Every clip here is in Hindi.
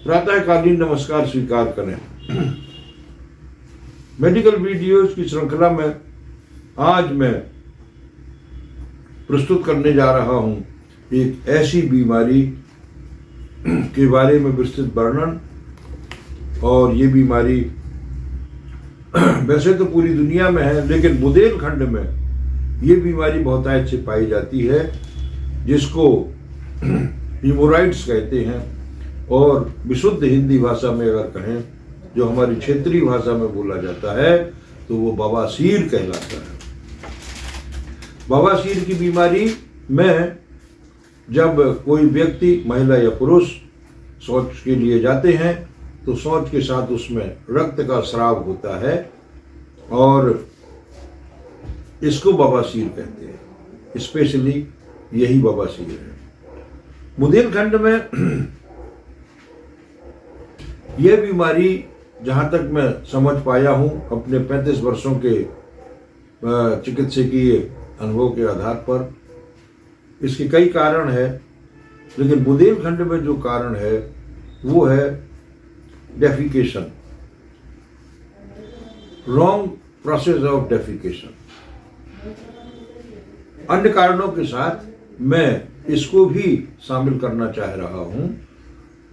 प्रातःकालीन नमस्कार स्वीकार करें। मेडिकल वीडियोस की श्रृंखला में आज मैं प्रस्तुत करने जा रहा हूं एक ऐसी बीमारी के बारे में विस्तृत वर्णन। और ये बीमारी वैसे तो पूरी दुनिया में है, लेकिन बुंदेलखंड में ये बीमारी बहुतायत से पाई जाती है, जिसको हीमोराइड्स कहते हैं। और विशुद्ध हिंदी भाषा में अगर कहें, जो हमारी क्षेत्रीय भाषा में बोला जाता है, तो वो बवासीर कहलाता है। बवासीर की बीमारी में जब कोई व्यक्ति, महिला या पुरुष, शौच के लिए जाते हैं तो शौच के साथ उसमें रक्त का स्राव होता है और इसको बवासीर कहते हैं। स्पेशली यही बवासीर है। बुंदेलखंड में यह बीमारी, जहाँ तक मैं समझ पाया हूँ अपने 35 वर्षों के चिकित्सकीय अनुभव के आधार पर, इसके कई कारण है, लेकिन बुंदेलखंड में जो कारण है वो है defecation, wrong process of defecation. अन्य कारणों के साथ मैं इसको भी शामिल करना चाह रहा हूँ।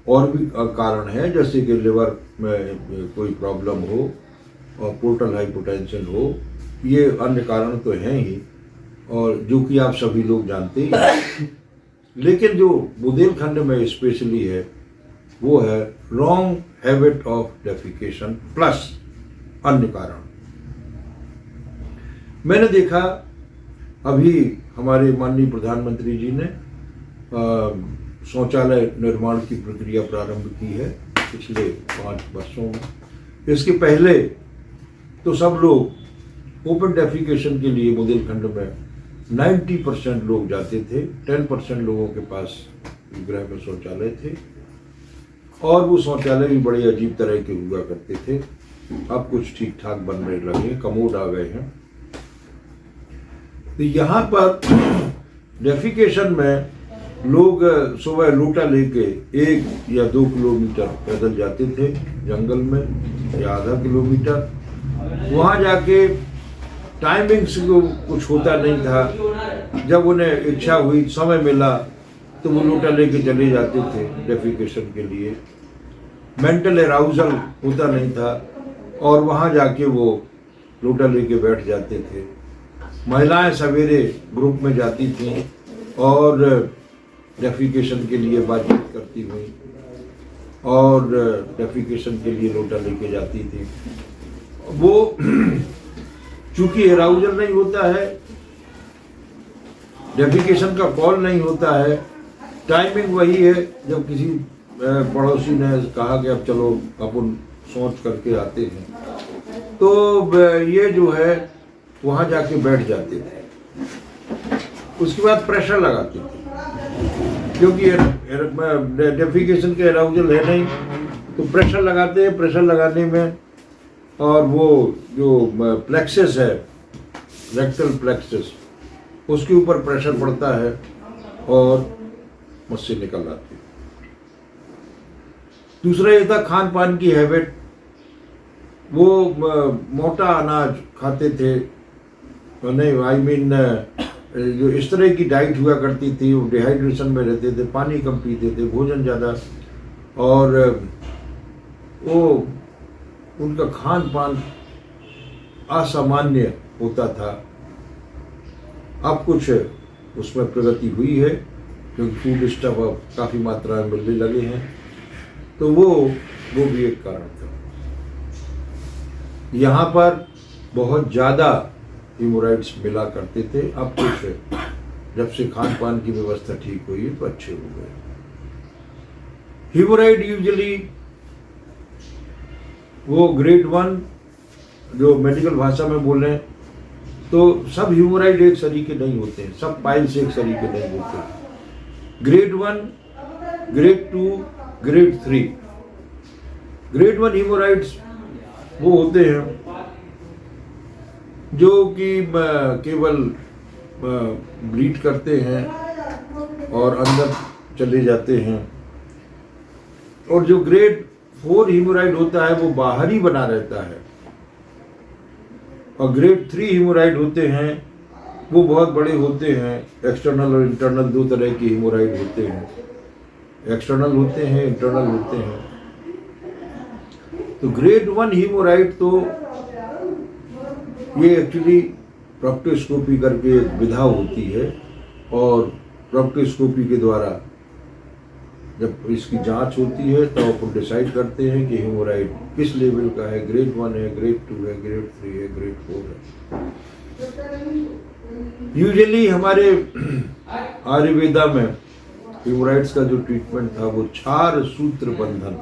और भी कारण है, जैसे कि लिवर में कोई प्रॉब्लम हो और पोर्टल हाइपोटेंशन हो, ये अन्य कारण तो हैं ही, और जो कि आप सभी लोग जानते ही हैं। लेकिन जो बुंदेलखंड में स्पेशली है वो है wrong habit of defecation plus अन्य कारण। मैंने देखा अभी हमारे माननीय प्रधानमंत्री जी ने शौचालय निर्माण की प्रक्रिया प्रारंभ की है पिछले 5 वर्षों में। इसके पहले तो सब लोग ओपन डेफिकेशन के लिए बुंदेलखंड में 90% लोग जाते थे, 10% लोगों के पास गृह में शौचालय थे, और वो शौचालय भी बड़े अजीब तरह के हुआ करते थे। अब कुछ ठीक ठाक बनने लगे, कमोड आ गए हैं। तो यहाँ पर डेफिकेशन में लोग सुबह लोटा लेके 1 या 2 किलोमीटर पैदल जाते थे जंगल में, या आधा किलोमीटर। वहाँ जाके टाइमिंग से कुछ होता नहीं था। जब उन्हें इच्छा हुई, समय मिला, तो वो लोटा लेके चले जाते थे डेफिकेशन के लिए। मेंटल एराउजल होता नहीं था और वहाँ जाके वो लोटा लेके बैठ जाते थे। महिलाएं सवेरे ग्रुप में जाती थीं और डेफिकेशन के लिए बातचीत करती हुई और डेफिकेशन के लिए लोटा लेके जाती थी। वो चूंकि एराउजल नहीं होता है, डेफिकेशन का कॉल नहीं होता है, टाइमिंग वही है जब किसी पड़ोसी ने कहा कि अब चलो अपन सोच करके आते हैं, तो ये जो है वहाँ जाके बैठ जाते थे। उसके बाद प्रेशर लगाते थे, क्योंकि डेफिकेशन के एराउजल है नहीं, तो प्रेशर लगाते हैं। प्रेशर लगाने में और वो जो प्लेक्सस है, रेक्टल प्लेक्सस, उसके ऊपर प्रेशर पड़ता है और मुझसे निकल आती है। दूसरा ये था खान पान की हैबिट। वो मोटा अनाज खाते थे, नहीं आई मीन जो इस तरह की डाइट हुआ करती थी, वो डिहाइड्रेशन में रहते थे, पानी कम पीते थे, भोजन ज़्यादा, और वो उनका खान पान असामान्य होता था। अब कुछ उसमें प्रगति हुई है, क्योंकि फूड स्टफ अब काफ़ी मात्रा में मिलने लगे हैं, तो वो भी एक कारण था। यहाँ पर बहुत ज़्यादा हीमोराइड्स मिला करते थे। अब कुछ जब से खान पान की व्यवस्था ठीक हुई तो अच्छे हो गए। हीमोराइड यूजुअली वो ग्रेड 1, जो मेडिकल भाषा में बोलें तो सब हीमोराइड एक सरीके नहीं होते हैं, सब पाइल से एक सरीके नहीं होते। Grade 1, grade 2, grade 3। ग्रेड 1 हीमोराइड्स वो होते हैं जो कि केवल ब्लीड करते हैं और अंदर चले जाते हैं। और जो ग्रेड 4 हीमोराइड होता है वो बाहर ही बना रहता है, और ग्रेड 3 हीमोराइड होते हैं वो बहुत बड़े होते हैं। एक्सटर्नल और इंटरनल दो तरह के हीमोराइड होते हैं, एक्सटर्नल होते हैं, इंटरनल होते हैं। तो ग्रेड 1 हीमोराइड तो ये एक्चुअली प्रोक्टोस्कोपी करके एक विधा होती है, और प्रोक्टोस्कोपी के द्वारा जब इसकी जांच होती है तो अपन डिसाइड करते हैं कि हीमोराइड किस लेवल का है, ग्रेड 1 है, ग्रेड 2 है, ग्रेड 3 है, ग्रेड 4 है। यूजुअली हमारे आयुर्वेदा में हीमोराइड्स का जो ट्रीटमेंट था वो क्षार सूत्र बंधन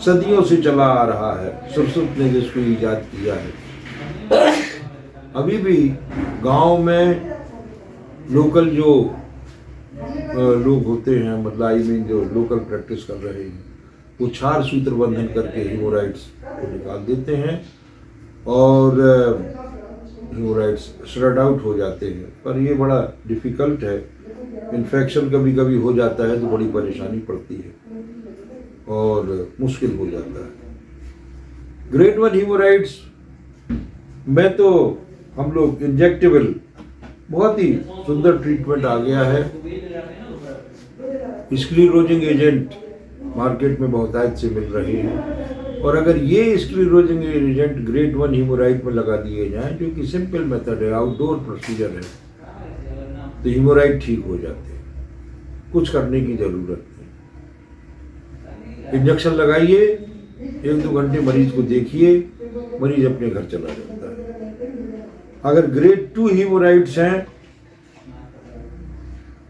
सदियों से चला आ रहा है। सुश्रुत ने जिसको ईजाद किया है। अभी भी गांव में लोकल जो लोग होते हैं, मतलब आई मीन जो लोकल प्रैक्टिस कर रहे हैं, वो क्षार सूत्र बंधन करके हीमोराइड्स को निकाल देते हैं और हीमोराइड्स शट आउट हो जाते हैं। पर ये बड़ा डिफिकल्ट है, इन्फेक्शन कभी कभी हो जाता है तो बड़ी परेशानी पड़ती है और मुश्किल हो जाता है। ग्रेड 1 हीमोराइड्स में तो हम लोग इंजेक्टेबल, बहुत ही सुंदर ट्रीटमेंट आ गया है। स्क्लीरोजिंग एजेंट मार्केट में बहुतायत से मिल रहे हैं, और अगर ये स्क्लीरोजिंग एजेंट ग्रेड 1 हीमोराइड में लगा दिए जाएं, जो कि सिंपल मेथड है, आउटडोर प्रोसीजर है, तो हीमोराइड ठीक हो जाते हैं, कुछ करने की जरूरत नहीं। इंजेक्शन लगाइए, 1-2 घंटे मरीज को देखिए, मरीज अपने घर चला जाता है। अगर ग्रेड 2 हीमोराइड्स हैं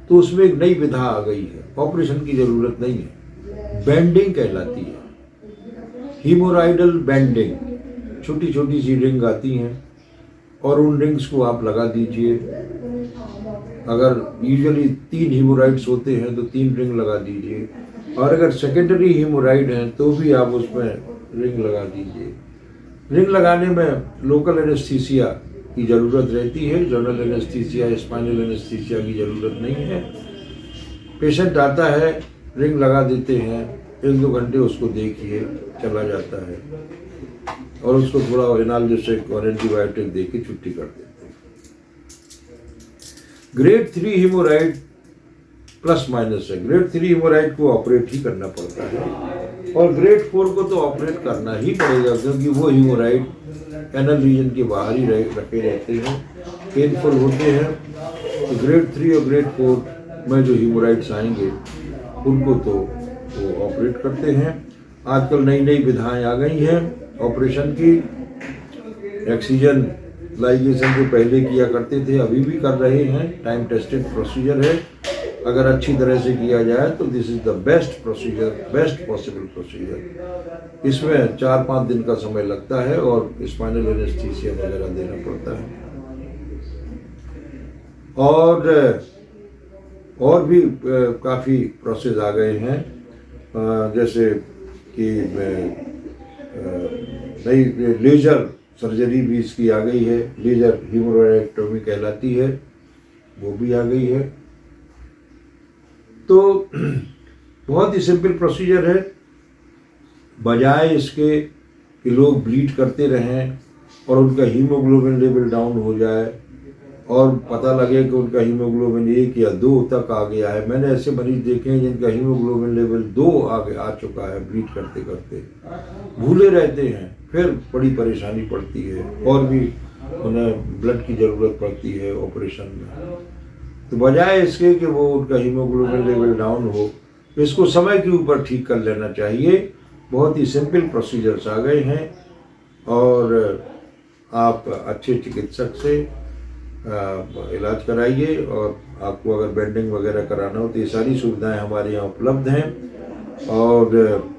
तो उसमें एक नई विधा आ गई है, ऑपरेशन की जरूरत नहीं है, बैंडिंग कहलाती है। हीमोराइडल बैंडिंग, छोटी छोटी सी रिंग आती हैं और उन रिंग्स को आप लगा दीजिए। अगर यूजुअली 3 हीमोराइड्स होते हैं तो 3 रिंग लगा दीजिए, और अगर सेकेंडरी हीमोराइड हैं तो भी आप उसमें रिंग लगा दीजिए। रिंग लगाने में लोकल एनेस्थीसिया की ज़रूरत रहती है, जनरल एनेस्थीसिया, स्पाइनल एनेस्थीसिया की ज़रूरत नहीं है। पेशेंट आता है, रिंग लगा देते हैं, 1-2 घंटे उसको देखिए, चला जाता है, और उसको थोड़ा एनाल्जेसिक और एंटीबायोटिक दे के छुट्टी कर देते हैं। ग्रेड 3 हीमोराइड प्लस माइनस है। ग्रेड 3 हीमोराइड को ऑपरेट ही करना पड़ता है, और ग्रेड 4 को तो ऑपरेट करना ही पड़ेगा, क्योंकि वो हीमोराइड एनल रीजन के बाहर ही रखे रहते हैं, पेनफुल होते हैं। तो ग्रेड 3 और ग्रेड 4 में जो हीमोराइड्स आएंगे उनको तो वो ऑपरेट करते हैं। आजकल नई नई विधाएं आ गई हैं ऑपरेशन की। एक्सीजन लाइगेशन जो पहले किया करते थे अभी भी कर रहे हैं, टाइम टेस्टेड प्रोसीजर है। अगर अच्छी तरह से किया जाए तो this is the best procedure, best possible procedure. इसमें 4-5 दिन का समय लगता है और स्पाइनल एनेस्थीसिया वगैरह देना पड़ता है, और भी काफ़ी प्रोसेस आ गए हैं, जैसे कि नई लेजर सर्जरी भी इसकी आ गई है, लेजर हीमोरेक्टोमी कहलाती है, वो भी आ गई है। तो बहुत ही सिंपल प्रोसीजर है, बजाय इसके कि लोग ब्लीड करते रहें और उनका हीमोग्लोबिन लेवल डाउन हो जाए और पता लगे कि उनका हीमोग्लोबिन 1 या 2 तक आ गया है। मैंने ऐसे मरीज देखे हैं जिनका हीमोग्लोबिन लेवल 2 आ चुका है, ब्लीड करते करते भूले रहते हैं, फिर बड़ी परेशानी पड़ती है और भी उन्हें ब्लड की ज़रूरत पड़ती है ऑपरेशन में। तो बजाय इसके कि वो उनका हीमोग्लोबिन लेवल डाउन हो, इसको समय के ऊपर ठीक कर लेना चाहिए। बहुत ही सिंपल प्रोसीजर्स आ गए हैं, और आप अच्छे चिकित्सक से इलाज कराइए, और आपको अगर बेंडिंग वगैरह कराना हो तो ये सारी सुविधाएं हमारे यहाँ उपलब्ध हैं। और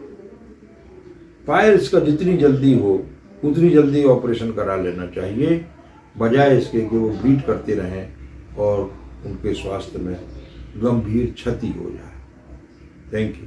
फायर्स का जितनी जल्दी हो उतनी जल्दी ऑपरेशन करा लेना चाहिए, बजाय इसके कि वो ब्लीड करते रहें और उनके स्वास्थ्य में गंभीर क्षति हो जाए। Thank you.